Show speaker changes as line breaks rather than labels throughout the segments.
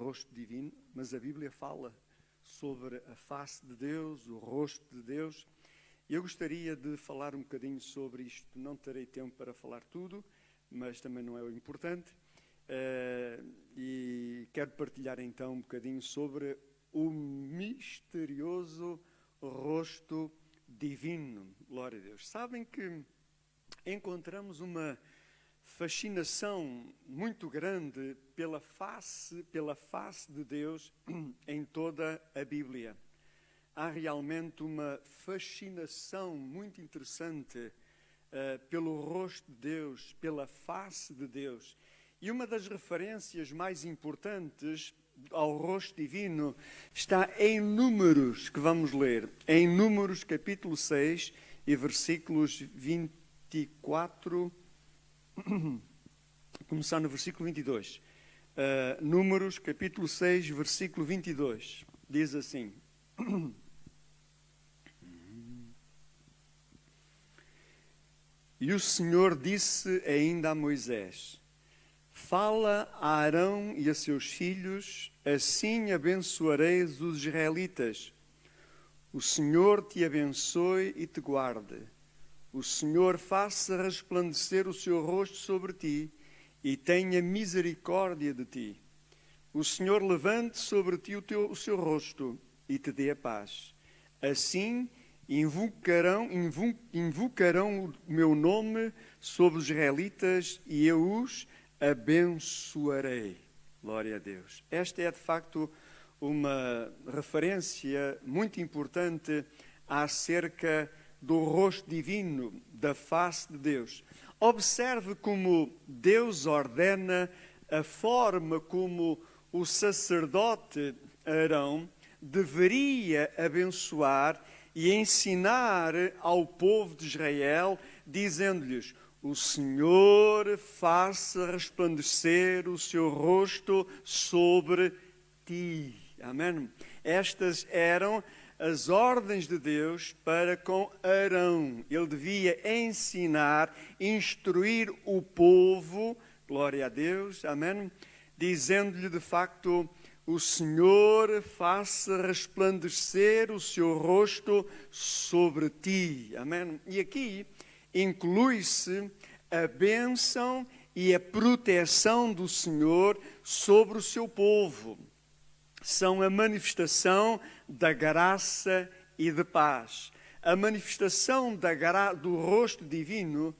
rosto divino, mas a Bíblia fala sobre a face de Deus, o rosto de Deus. Eu gostaria de falar um bocadinho sobre isto. Não terei tempo para falar tudo, mas também não é o importante. E quero partilhar então um bocadinho sobre o misterioso rosto divino. Glória a Deus. Sabem que encontramos uma fascinação muito grande pela face de Deus em toda a Bíblia. Há realmente uma fascinação muito interessante pelo rosto de Deus, pela face de Deus. E uma das referências mais importantes ao rosto divino está em Números, que vamos ler. Em Números capítulo 6 e versículos 24, começar no versículo 22. Números capítulo 6, versículo 22. Diz assim: E o Senhor disse ainda a Moisés: Fala a Arão e a seus filhos, assim abençoareis os israelitas. O Senhor te abençoe e te guarde. O Senhor faça resplandecer o seu rosto sobre ti e tenha misericórdia de ti. O Senhor levante sobre ti o seu rosto e te dê a paz. Assim invocarão o meu nome sobre os israelitas e eu os abençoarei. Glória a Deus. Esta é de facto uma referência muito importante acerca do rosto divino, da face de Deus. Observe como Deus ordena a forma como o sacerdote Arão deveria abençoar e ensinar ao povo de Israel, dizendo-lhes: o Senhor faça resplandecer o seu rosto sobre ti. Amém? Estas eram as ordens de Deus para com Arão. Ele devia ensinar, instruir o povo, glória a Deus, amém? Dizendo-lhe de facto: o Senhor faça resplandecer o seu rosto sobre ti. Amém? E aqui inclui-se a bênção e a proteção do Senhor sobre o seu povo. São a manifestação da graça e de paz. A manifestação do rosto divino,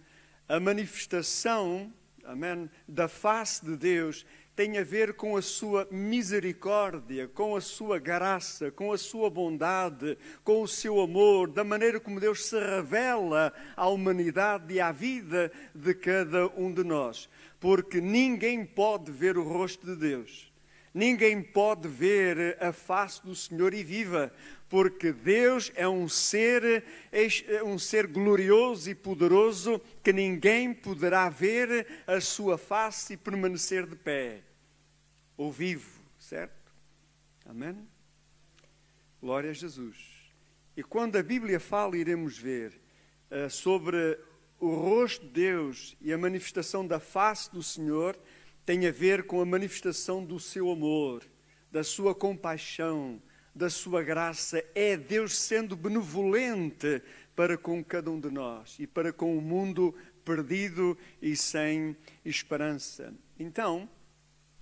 a manifestação, amém, da face de Deus, tem a ver com a sua misericórdia, com a sua graça, com a sua bondade, com o seu amor, da maneira como Deus se revela à humanidade e à vida de cada um de nós. Porque ninguém pode ver o rosto de Deus. Ninguém pode ver a face do Senhor e viva, porque Deus é um ser glorioso e poderoso que ninguém poderá ver a sua face e permanecer de pé ou vivo, certo? Amém? Glória a Jesus. E quando a Bíblia fala, iremos ver sobre o rosto de Deus e a manifestação da face do Senhor, tem a ver com a manifestação do seu amor, da sua compaixão, da sua graça. É Deus sendo benevolente para com cada um de nós e para com o mundo perdido e sem esperança. Então,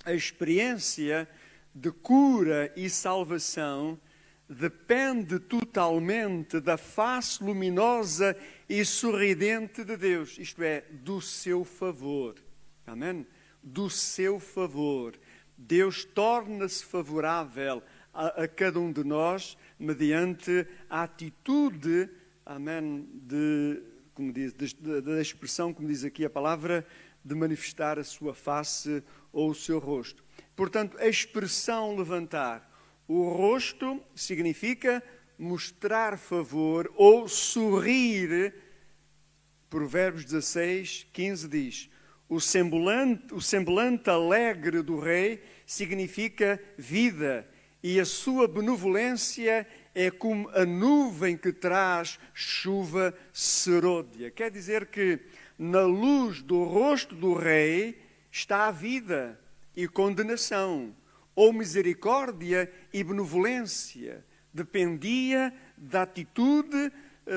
a experiência de cura e salvação depende totalmente da face luminosa e sorridente de Deus, isto é, do seu favor. Amém? Do seu favor. Deus torna-se favorável a cada um de nós mediante a atitude, amém, da expressão, como diz aqui a palavra, de manifestar a sua face ou o seu rosto. Portanto, a expressão levantar o rosto significa mostrar favor ou sorrir. Provérbios 16, 15 diz: o semblante alegre do rei significa vida, e a sua benevolência é como a nuvem que traz chuva serôdia. Quer dizer que na luz do rosto do rei está a vida e condenação, ou misericórdia e benevolência. Dependia da atitude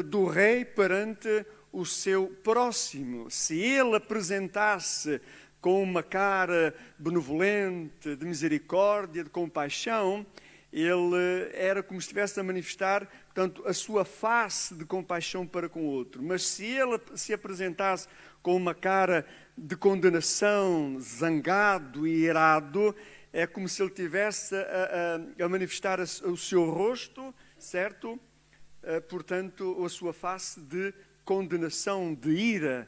do rei perante o seu próximo. Se ele apresentasse com uma cara benevolente, de misericórdia, de compaixão, ele era como se estivesse a manifestar, portanto, a sua face de compaixão para com o outro. Mas se ele se apresentasse com uma cara de condenação, zangado e irado, é como se ele tivesse a manifestar o seu rosto, certo? Portanto, a sua face de condenação, de ira,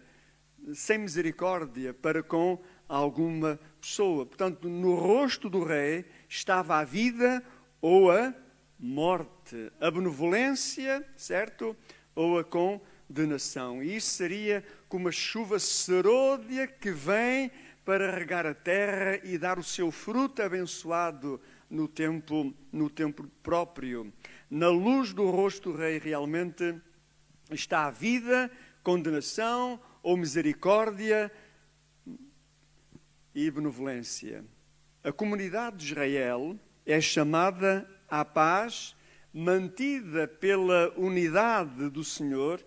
sem misericórdia para com alguma pessoa. Portanto, no rosto do rei estava a vida ou a morte, a benevolência, certo? Ou a condenação. E isso seria como a chuva serôdia que vem para regar a terra e dar o seu fruto abençoado no tempo próprio. Na luz do rosto do rei realmente está a vida, condenação ou misericórdia e benevolência. A comunidade de Israel é chamada à paz, mantida pela unidade do Senhor,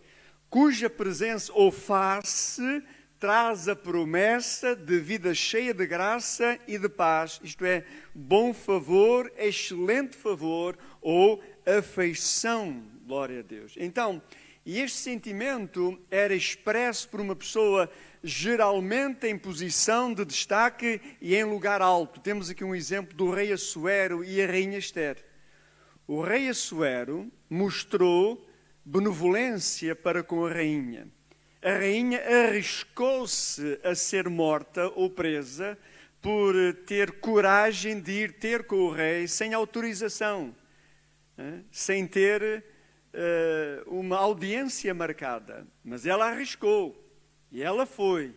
cuja presença ou face traz a promessa de vida cheia de graça e de paz, isto é, bom favor, excelente favor ou afeição, glória a Deus. Então, este sentimento era expresso por uma pessoa geralmente em posição de destaque e em lugar alto. Temos aqui um exemplo do rei Assuero e a rainha Ester. O rei Assuero mostrou benevolência para com a rainha. A rainha arriscou-se a ser morta ou presa por ter coragem de ir ter com o rei sem autorização, sem ter uma audiência marcada. Mas ela arriscou e ela foi.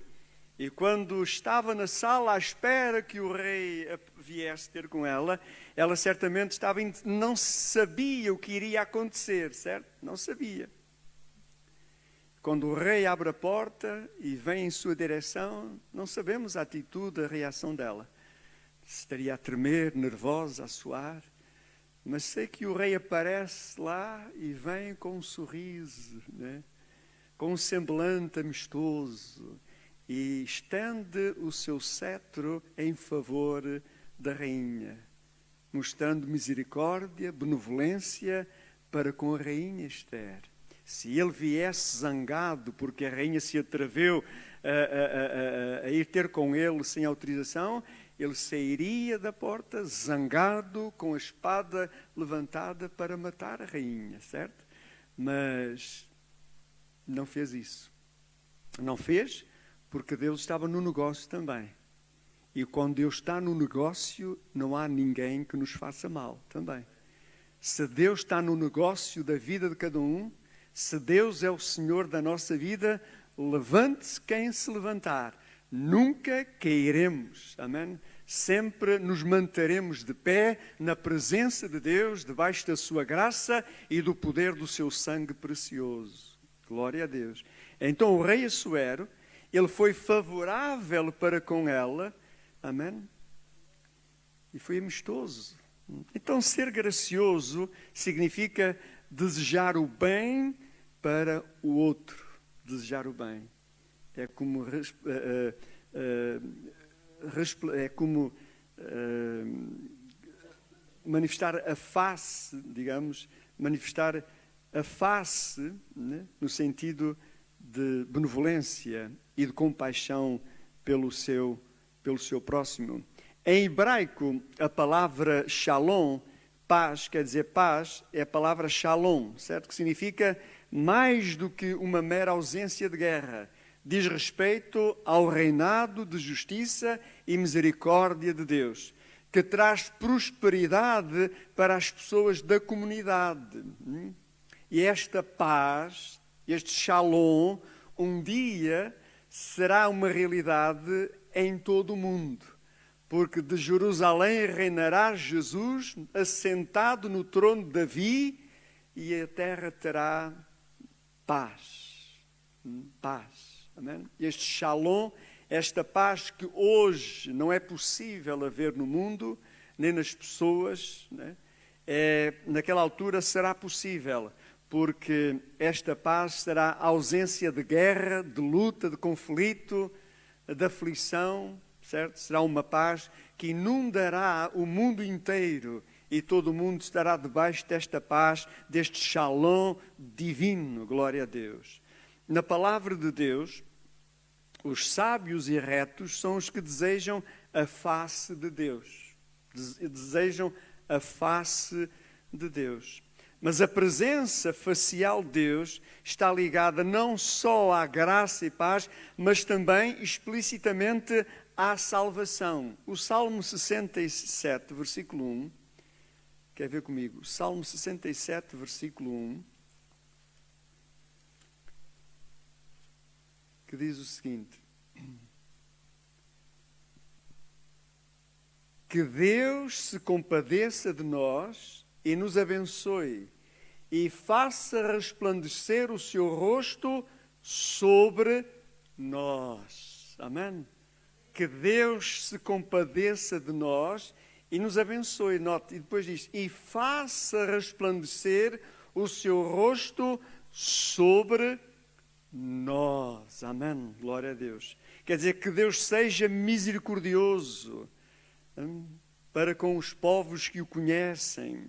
E quando estava na sala à espera que o rei viesse ter com ela, ela certamente não sabia o que iria acontecer, certo? Não sabia. Quando o rei abre a porta e vem em sua direção, não sabemos a atitude, a reação dela. Se estaria a tremer, nervosa, a suar. Mas sei que o rei aparece lá e vem com um sorriso, né? Com um semblante amistoso, e estende o seu cetro em favor da rainha, mostrando misericórdia, benevolência para com a rainha Ester. Se ele viesse zangado porque a rainha se atreveu a ir ter com ele sem autorização, ele sairia da porta zangado, com a espada levantada para matar a rainha, certo? Mas não fez isso. Não fez porque Deus estava no negócio também. E quando Deus está no negócio, não há ninguém que nos faça mal também. Se Deus está no negócio da vida de cada um, se Deus é o Senhor da nossa vida, levante-se quem se levantar. Nunca cairemos, amém? Sempre nos manteremos de pé na presença de Deus, debaixo da sua graça e do poder do seu sangue precioso. Glória a Deus. Então o rei Assuero, ele foi favorável para com ela, amém? E foi amistoso. Então ser gracioso significa desejar o bem para o outro. Desejar o bem. É como manifestar a face, digamos, manifestar a face, né, no sentido de benevolência e de compaixão pelo seu próximo. Em hebraico, a palavra shalom, paz, quer dizer paz, é a palavra shalom, certo? Que significa mais do que uma mera ausência de guerra. Diz respeito ao reinado de justiça e misericórdia de Deus, que traz prosperidade para as pessoas da comunidade. E esta paz, este shalom, um dia será uma realidade em todo o mundo. Porque de Jerusalém reinará Jesus assentado no trono de Davi e a terra terá paz. Paz. Amém? Este shalom, esta paz que hoje não é possível haver no mundo, nem nas pessoas, né? Naquela altura será possível, porque esta paz será a ausência de guerra, de luta, de conflito, de aflição, certo? Será uma paz que inundará o mundo inteiro e todo o mundo estará debaixo desta paz, deste shalom divino, glória a Deus. Na palavra de Deus, os sábios e retos são os que desejam a face de Deus. Desejam a face de Deus. Mas a presença facial de Deus está ligada não só à graça e paz, mas também explicitamente à salvação. O Salmo 67, versículo 1. Quer ver comigo? Salmo 67, versículo 1. Que diz o seguinte: que Deus se compadeça de nós e nos abençoe e faça resplandecer o seu rosto sobre nós. Amém? Que Deus se compadeça de nós e nos abençoe. Note, e depois diz, e faça resplandecer o seu rosto sobre nós. Amém? Glória a Deus. Quer dizer, que Deus seja misericordioso para com os povos que o conhecem.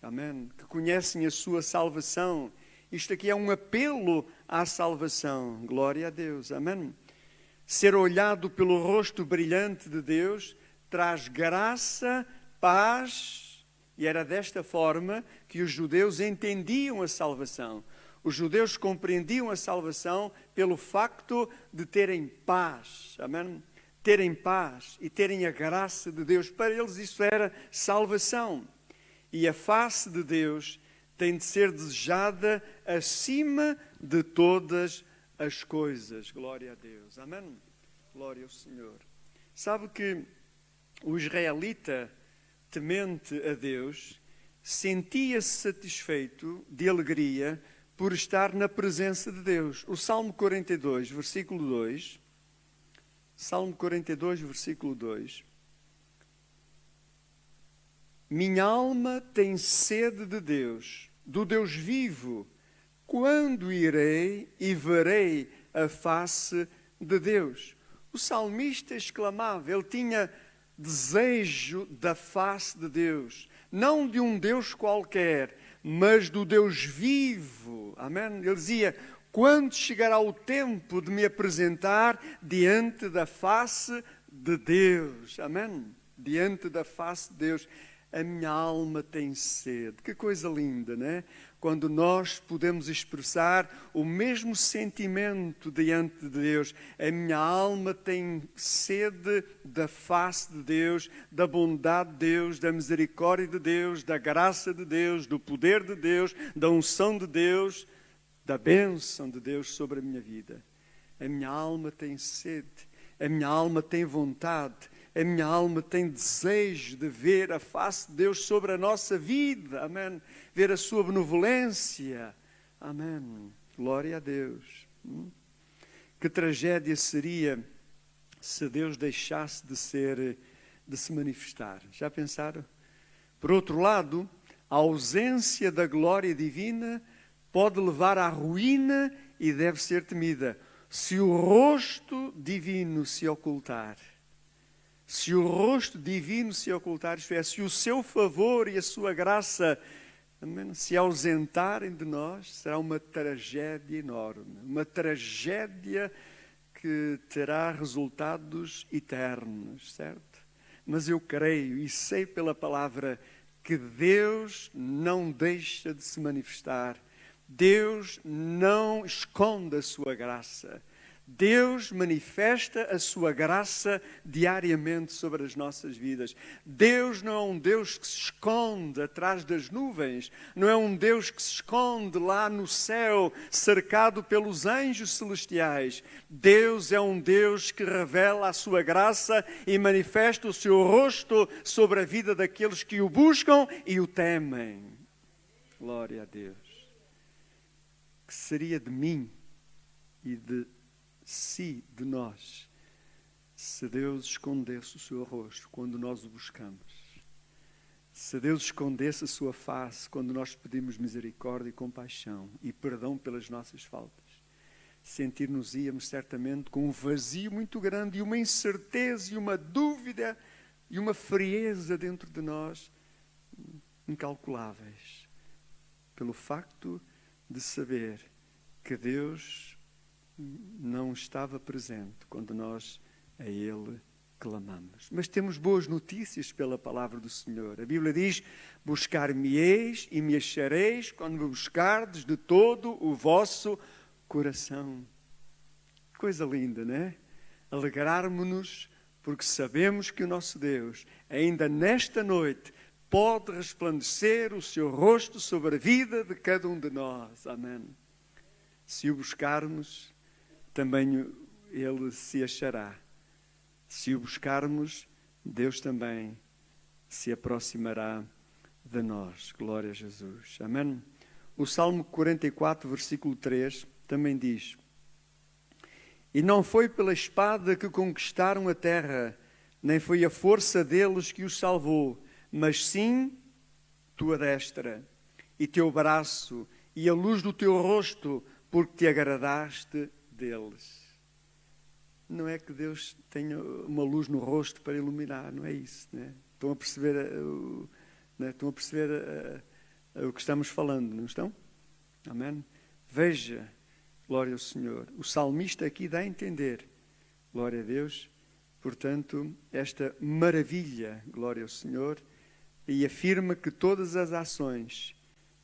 Amém? Que conhecem a sua salvação. Isto aqui é um apelo à salvação. Glória a Deus. Amém? Ser olhado pelo rosto brilhante de Deus traz graça, paz, e era desta forma que os judeus entendiam a salvação. Os judeus compreendiam a salvação pelo facto de terem paz. Amém? Terem paz e terem a graça de Deus. Para eles isso era salvação. E a face de Deus tem de ser desejada acima de todas as coisas. Glória a Deus. Amém? Glória ao Senhor. Sabe que o israelita, temente a Deus, sentia-se satisfeito de alegria por estar na presença de Deus. O Salmo 42, versículo 2. Salmo 42, versículo 2. Minha alma tem sede de Deus, do Deus vivo. Quando irei e verei a face de Deus? O salmista exclamava, ele tinha desejo da face de Deus. Não de um Deus qualquer, mas do Deus vivo. Amém? Ele dizia, quando chegará o tempo de me apresentar diante da face de Deus. Amém? Diante da face de Deus. A minha alma tem sede. Que coisa linda, não é? Quando nós podemos expressar o mesmo sentimento diante de Deus. A minha alma tem sede da face de Deus, da bondade de Deus, da misericórdia de Deus, da graça de Deus, do poder de Deus, da unção de Deus, da bênção de Deus sobre a minha vida. A minha alma tem sede, a minha alma tem vontade, a minha alma tem desejo de ver a face de Deus sobre a nossa vida. Amém? Ver a sua benevolência. Amém? Glória a Deus. Que tragédia seria se Deus deixasse de se manifestar. Já pensaram? Por outro lado, a ausência da glória divina pode levar à ruína e deve ser temida. Se o rosto divino se ocultar, se o rosto divino se ocultar, isto é, se o seu favor e a sua graça se ausentarem de nós, será uma tragédia enorme. Uma tragédia que terá resultados eternos, certo? Mas eu creio e sei pela palavra que Deus não deixa de se manifestar. Deus não esconde a sua graça. Deus manifesta a sua graça diariamente sobre as nossas vidas. Deus não é um Deus que se esconde atrás das nuvens. Não é um Deus que se esconde lá no céu, cercado pelos anjos celestiais. Deus é um Deus que revela a sua graça e manifesta o seu rosto sobre a vida daqueles que o buscam e o temem. Glória a Deus. Que seria de mim e de de nós, se Deus escondesse o seu rosto quando nós o buscamos? Se Deus escondesse a sua face quando nós pedimos misericórdia e compaixão e perdão pelas nossas faltas, sentir-nos-íamos certamente com um vazio muito grande e uma incerteza e uma dúvida e uma frieza dentro de nós incalculáveis, pelo facto de saber que Deus não estava presente quando nós a Ele clamamos. Mas temos boas notícias pela palavra do Senhor. A Bíblia diz: buscar-me-eis e me achareis quando me buscardes de todo o vosso coração. Coisa linda, não é? Alegrarmos-nos porque sabemos que o nosso Deus, ainda nesta noite, pode resplandecer o seu rosto sobre a vida de cada um de nós. Amém. Se o buscarmos, também Ele se achará. Se o buscarmos, Deus também se aproximará de nós. Glória a Jesus. Amém. O Salmo 44, versículo 3, também diz: e não foi pela espada que conquistaram a terra, nem foi a força deles que os salvou, mas sim tua destra e teu braço e a luz do teu rosto, porque te agradaste deles. Não é que Deus tenha uma luz no rosto para iluminar, não é isso, né? Estão a perceber, estão a perceber o que estamos falando, não estão? Amém? Veja, glória ao Senhor. O salmista aqui dá a entender, glória a Deus, portanto, esta maravilha, glória ao Senhor, e afirma que todas as ações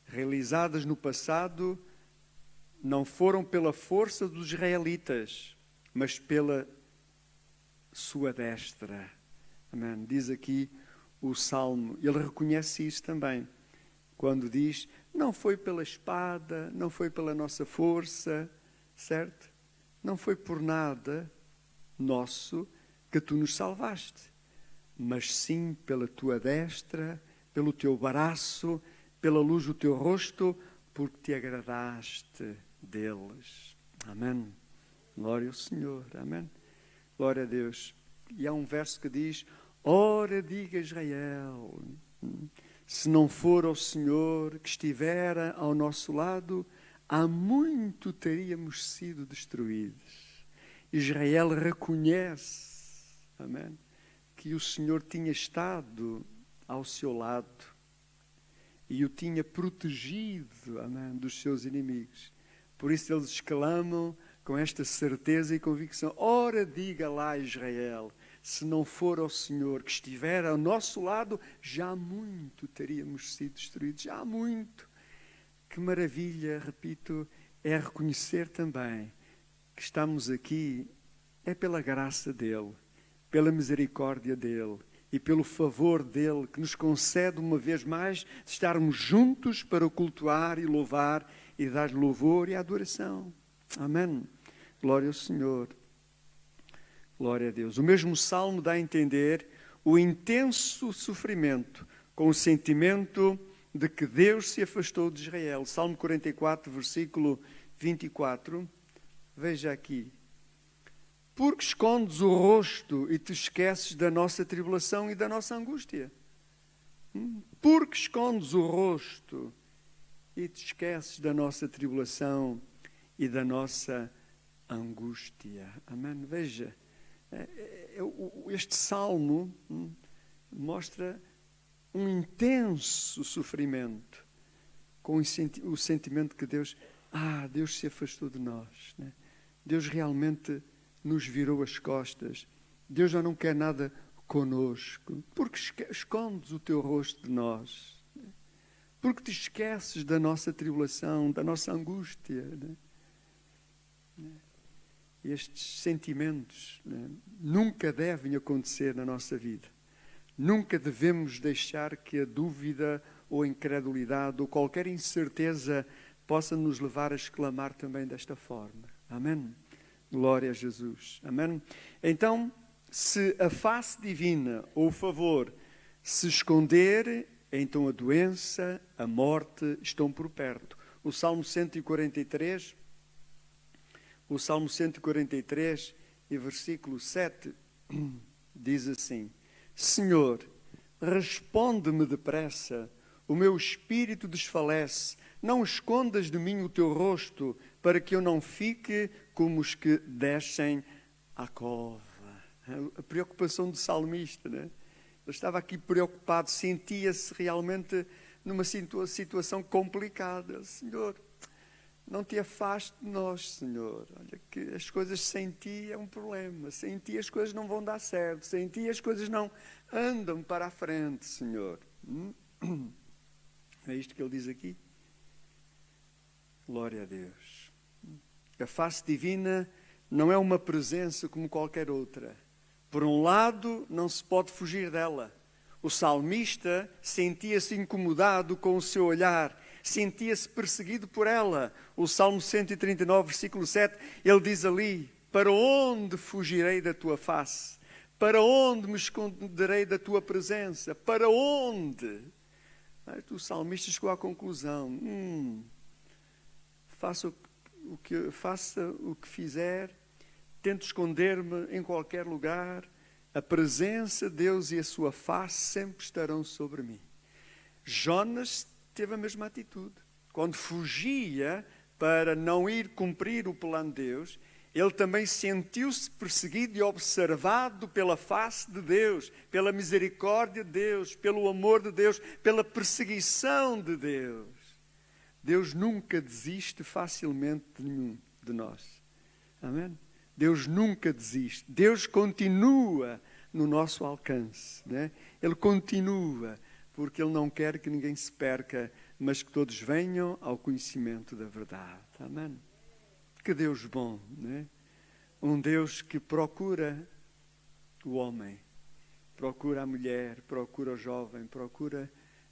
realizadas no passado não foram pela força dos israelitas, mas pela sua destra. Amém. Diz aqui o Salmo, ele reconhece isso também, quando diz: não foi pela espada, não foi pela nossa força, certo? Não foi por nada nosso que tu nos salvaste, mas sim pela tua destra, pelo teu braço, pela luz do teu rosto, porque te agradaste deles. Amém. Glória ao Senhor. Amém. Glória a Deus. E há um verso que diz: ora diga Israel, se não for o Senhor que estivera ao nosso lado, há muito teríamos sido destruídos. Israel reconhece, amém, que o Senhor tinha estado ao seu lado e o tinha protegido, amém, dos seus inimigos. Por isso eles exclamam com esta certeza e convicção: ora diga lá Israel, se não for o Senhor que estiver ao nosso lado, já muito teríamos sido destruídos, já muito. Que maravilha, repito, é reconhecer também que estamos aqui, é pela graça dEle, pela misericórdia dEle e pelo favor dEle que nos concede uma vez mais de estarmos juntos para o cultuar e louvar e dar louvor e adoração. Amém. Glória ao Senhor. Glória a Deus. O mesmo Salmo dá a entender o intenso sofrimento com o sentimento de que Deus se afastou de Israel. Salmo 44, versículo 24. Veja aqui. Porque escondes o rosto e te esqueces da nossa tribulação e da nossa angústia. Porque escondes o rosto e te esqueces da nossa tribulação e da nossa angústia. Amém? Veja, este salmo mostra um intenso sofrimento com o sentimento que Deus se afastou de nós, né? Deus realmente nos virou as costas. Deus já não quer nada conosco. Porque escondes o teu rosto de nós. Né? Porque te esqueces da nossa tribulação, da nossa angústia. Né? Estes sentimentos, né, nunca devem acontecer na nossa vida. Nunca devemos deixar que a dúvida ou a incredulidade ou qualquer incerteza possa nos levar a exclamar também desta forma. Amém? Glória a Jesus. Amém? Então, se a face divina ou o favor se esconder, então a doença, a morte estão por perto. O Salmo 143, e versículo 7 diz assim: Senhor, Responde-me depressa, o meu espírito desfalece. Não escondas de mim o teu rosto, para que eu não fique como os que descem à cova. A preocupação do salmista, né? Ele estava aqui preocupado, sentia-se realmente numa situação complicada. Senhor, não te afaste de nós, Senhor. Olha que as coisas sem ti é um problema. Sem ti as coisas não vão dar certo. Sem ti as coisas não andam para a frente, Senhor. É isto que ele diz aqui? Glória a Deus. A face divina não é uma presença como qualquer outra. Por um lado, não se pode fugir dela. O salmista sentia-se incomodado com o seu olhar, sentia-se perseguido por ela. O Salmo 139, versículo 7, ele diz ali: para onde fugirei da tua face? Para onde me esconderei da tua presença? Para onde? O salmista chegou à conclusão: faça o que fizer, tento esconder-me em qualquer lugar, a presença de Deus e a sua face sempre estarão sobre mim. Jonas teve a mesma atitude. Quando fugia para não ir cumprir o plano de Deus, ele também sentiu-se perseguido e observado pela face de Deus, pela misericórdia de Deus, pelo amor de Deus, pela perseguição de Deus. Deus nunca desiste facilmente de nenhum de nós. Amém? Deus nunca desiste. Deus continua no nosso alcance, né? Ele continua, porque Ele não quer que ninguém se perca, mas que todos venham ao conhecimento da verdade. Amém? Que Deus bom, né? Um Deus que procura o homem, procura a mulher, procura o jovem, procura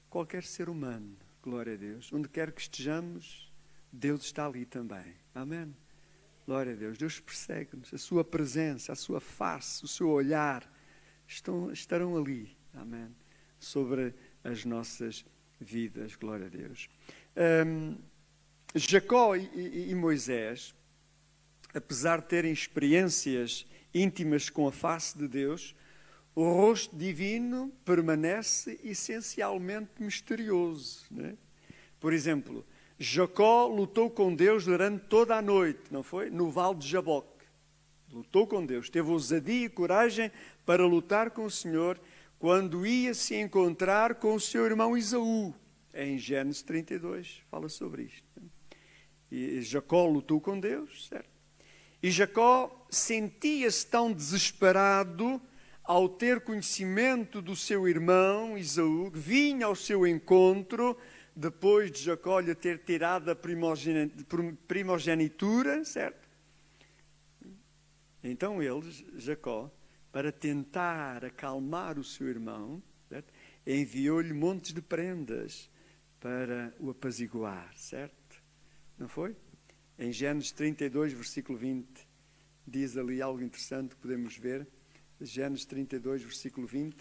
qualquer ser humano. Glória a Deus. Onde quer que estejamos, Deus está ali também. Amém? Glória a Deus. Deus persegue-nos. A sua presença, a sua face, o seu olhar estarão ali. Amém? Sobre as nossas vidas. Glória a Deus. Jacó e Moisés, apesar de terem experiências íntimas com a face de Deus, o rosto divino permanece essencialmente misterioso, né? Por exemplo, Jacó lutou com Deus durante toda a noite, não foi? No vale de Jaboque. Lutou com Deus, teve ousadia e coragem para lutar com o Senhor quando ia se encontrar com o seu irmão Esaú. Em Gênesis 32 fala sobre isto. E Jacó lutou com Deus, certo? E Jacó sentia-se tão desesperado ao ter conhecimento do seu irmão Esaú, que vinha ao seu encontro, depois de Jacó lhe ter tirado a primogenitura, certo? Então ele, Jacó, para tentar acalmar o seu irmão, certo? Enviou-lhe montes de prendas para o apaziguar, certo? Não foi? Em Gênesis 32, versículo 20, diz ali algo interessante que podemos ver. Gênesis 32, versículo 20.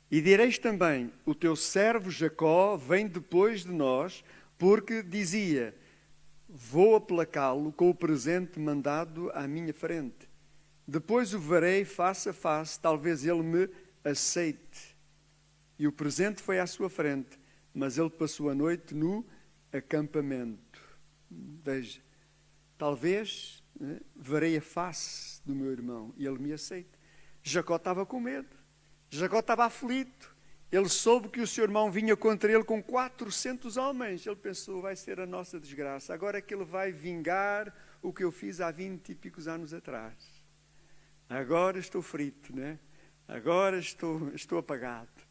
E direis também, o teu servo Jacó vem depois de nós, porque dizia, vou aplacá-lo com o presente mandado à minha frente. Depois o verei face a face, talvez ele me aceite. E o presente foi à sua frente, mas ele passou a noite no acampamento. Veja, talvez verei a face do meu irmão e ele me aceite. Jacó estava com medo. Jacó estava aflito. Ele soube que o seu irmão vinha contra ele com 400 homens. Ele pensou, vai ser a nossa desgraça. Agora é que ele vai vingar o que eu fiz há 20 e picos anos atrás. Agora estou frito, né? Agora estou apagado.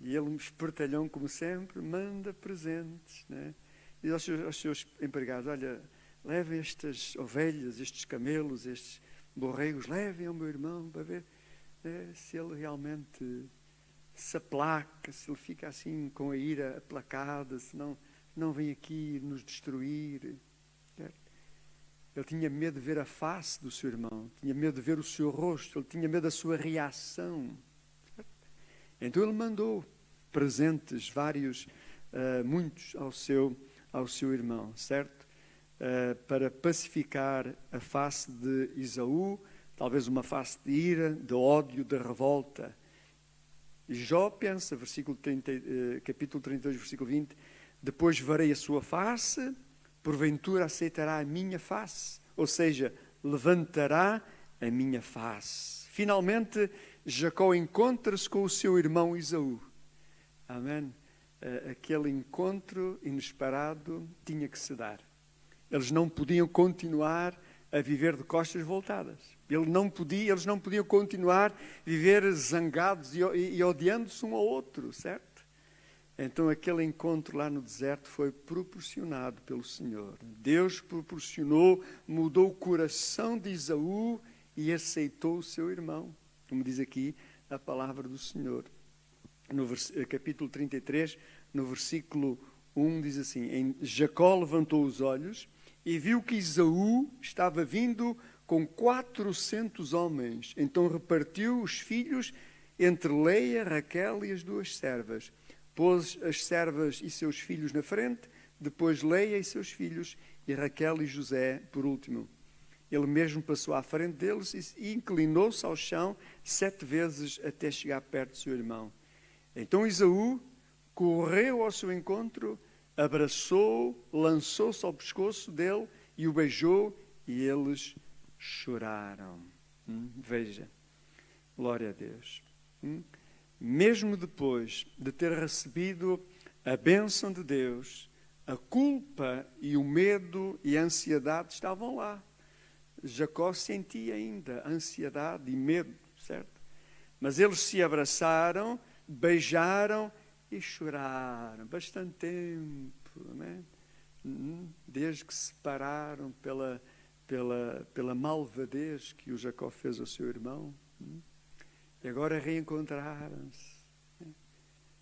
E ele, espertalhão como sempre, manda presentes, né? Diz aos seus empregados, olha, levem estas ovelhas, estes camelos, estes borregos, levem ao meu irmão para ver se ele realmente se aplaca, se ele fica assim com a ira aplacada, se não vem aqui nos destruir. Ele tinha medo de ver a face do seu irmão, tinha medo de ver o seu rosto, ele tinha medo da sua reação. Então ele mandou presentes, muitos ao seu irmão, certo? Para pacificar a face de Esaú, talvez uma face de ira, de ódio, de revolta. Jó pensa, capítulo 32, versículo 20, depois verei a sua face, porventura aceitará a minha face, ou seja, levantará a minha face. Finalmente, Jacó encontra-se com o seu irmão Esaú. Amém? Aquele encontro inesperado tinha que se dar. Eles não podiam continuar a viver de costas voltadas. Eles não podiam continuar a viver zangados e odiando-se um ao outro, certo? Então aquele encontro lá no deserto foi proporcionado pelo Senhor. Deus proporcionou, mudou o coração de Esaú e aceitou o seu irmão. Como diz aqui a palavra do Senhor. No capítulo 33, no versículo 1, diz assim: Jacó levantou os olhos e viu que Esaú estava vindo com 400 homens. Então repartiu os filhos entre Leia, Raquel e as duas servas. Pôs as servas e seus filhos na frente, depois Leia e seus filhos, e Raquel e José por último. Ele mesmo passou à frente deles e inclinou-se ao chão 7 vezes até chegar perto do seu irmão. Então Esaú correu ao seu encontro, abraçou, lançou-se ao pescoço dele e o beijou, e eles choraram. Veja, glória a Deus. Mesmo depois de ter recebido a bênção de Deus, a culpa e o medo e a ansiedade estavam lá. Jacó sentia ainda ansiedade e medo, certo? Mas eles se abraçaram, beijaram e choraram bastante tempo, amém? Desde que se separaram pela malvadez que o Jacó fez ao seu irmão. E agora reencontraram-se.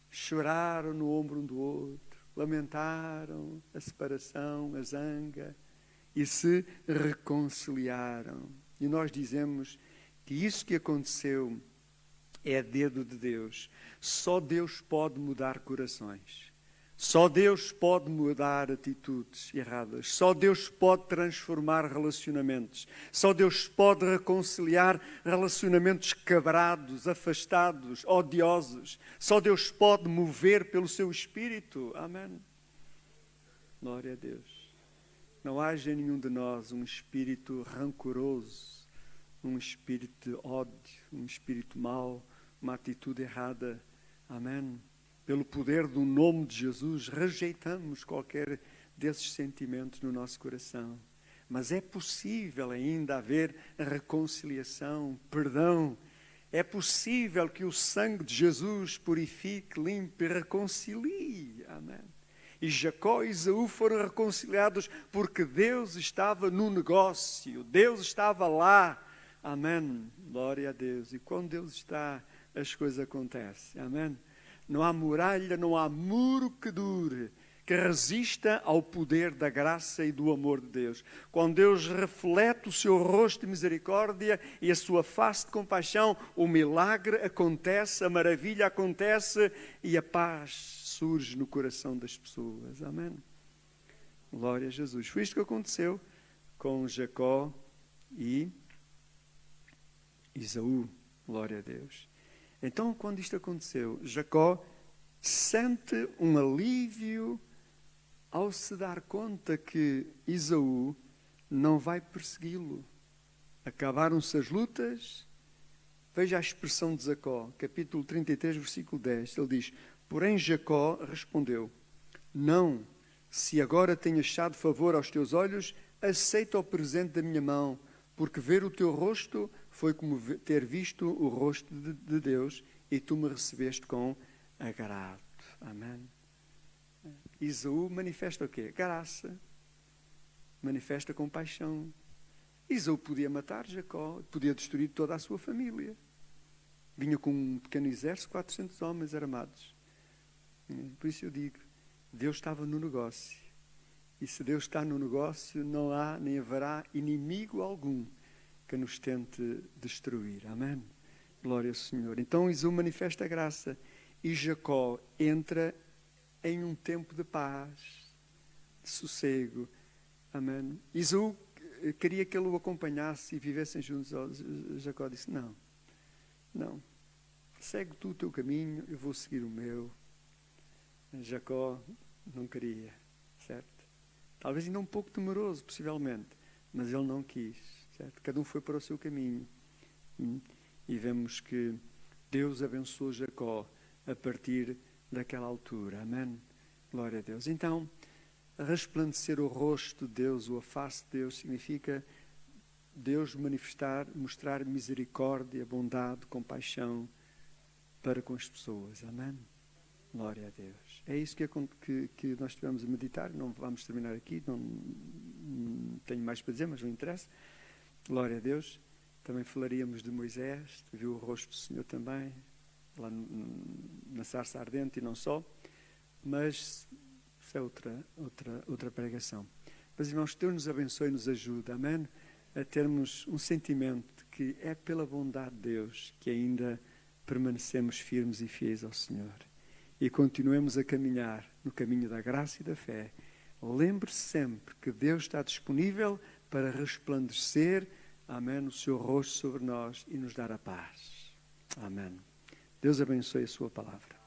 Choraram no ombro um do outro, lamentaram a separação, a zanga, e se reconciliaram. E nós dizemos que isso que aconteceu é dedo de Deus. Só Deus pode mudar corações. Só Deus pode mudar atitudes erradas. Só Deus pode transformar relacionamentos. Só Deus pode reconciliar relacionamentos quebrados, afastados, odiosos. Só Deus pode mover pelo seu Espírito. Amém. Glória a Deus. Não haja em nenhum de nós um espírito rancoroso, um espírito de ódio, um espírito mau, uma atitude errada. Amém. Pelo poder do nome de Jesus, rejeitamos qualquer desses sentimentos no nosso coração. Mas é possível ainda haver reconciliação, perdão. É possível que o sangue de Jesus purifique, limpe e reconcilie. Amém. E Jacó e Esaú foram reconciliados porque Deus estava no negócio. Deus estava lá. Amém. Glória a Deus. E quando Deus está, as coisas acontecem. Amém. Não há muralha, não há muro que dure, que resista ao poder da graça e do amor de Deus. Quando Deus reflete o seu rosto de misericórdia e a sua face de compaixão, o milagre acontece, a maravilha acontece e a paz surge no coração das pessoas. Amém. Glória a Jesus. Foi isto que aconteceu com Jacó e Esaú. Glória a Deus. Então, quando isto aconteceu, Jacó sente um alívio ao se dar conta que Esaú não vai persegui-lo. Acabaram-se as lutas. Veja a expressão de Jacó, capítulo 33, versículo 10. Ele diz: porém Jacó respondeu: não, se agora tenho achado favor aos teus olhos, aceita o presente da minha mão, porque ver o teu rosto foi como ter visto o rosto de Deus, e tu me recebeste com agrado. Amém. Esaú manifesta o quê? Graça. Manifesta compaixão. Esaú podia matar Jacó, podia destruir toda a sua família. Vinha com um pequeno exército, 400 homens armados. Por isso eu digo, Deus estava no negócio. E se Deus está no negócio, não há nem haverá inimigo algum que nos tente destruir. Amém? Glória ao Senhor. Então Esaú manifesta a graça e Jacó entra em um tempo de paz, de sossego. Amém? Esaú queria que ele o acompanhasse e vivessem juntos. Jacó disse, não, segue tu o teu caminho, eu vou seguir o meu. Jacó não queria, certo? Talvez ainda um pouco temeroso, possivelmente, mas ele não quis, certo? Cada um foi para o seu caminho. E vemos que Deus abençoou Jacó a partir daquela altura. Amém? Glória a Deus. Então, resplandecer o rosto de Deus, ou a face de Deus, significa Deus mostrar misericórdia, bondade, compaixão para com as pessoas. Amém? Glória a Deus. É isso que nós estivemos a meditar. Não vamos terminar aqui, não tenho mais para dizer, mas não interessa. Glória a Deus. Também falaríamos de Moisés, viu o rosto do Senhor também, lá na sarça ardente e não só, mas isso é outra pregação. Mas, irmãos, Deus nos abençoe e nos ajude, amém? A termos um sentimento de que é pela bondade de Deus que ainda permanecemos firmes e fiéis ao Senhor. E continuemos a caminhar no caminho da graça e da fé. Lembre-se sempre que Deus está disponível para resplandecer, amém, o seu rosto sobre nós e nos dar a paz. Amém. Deus abençoe a sua palavra.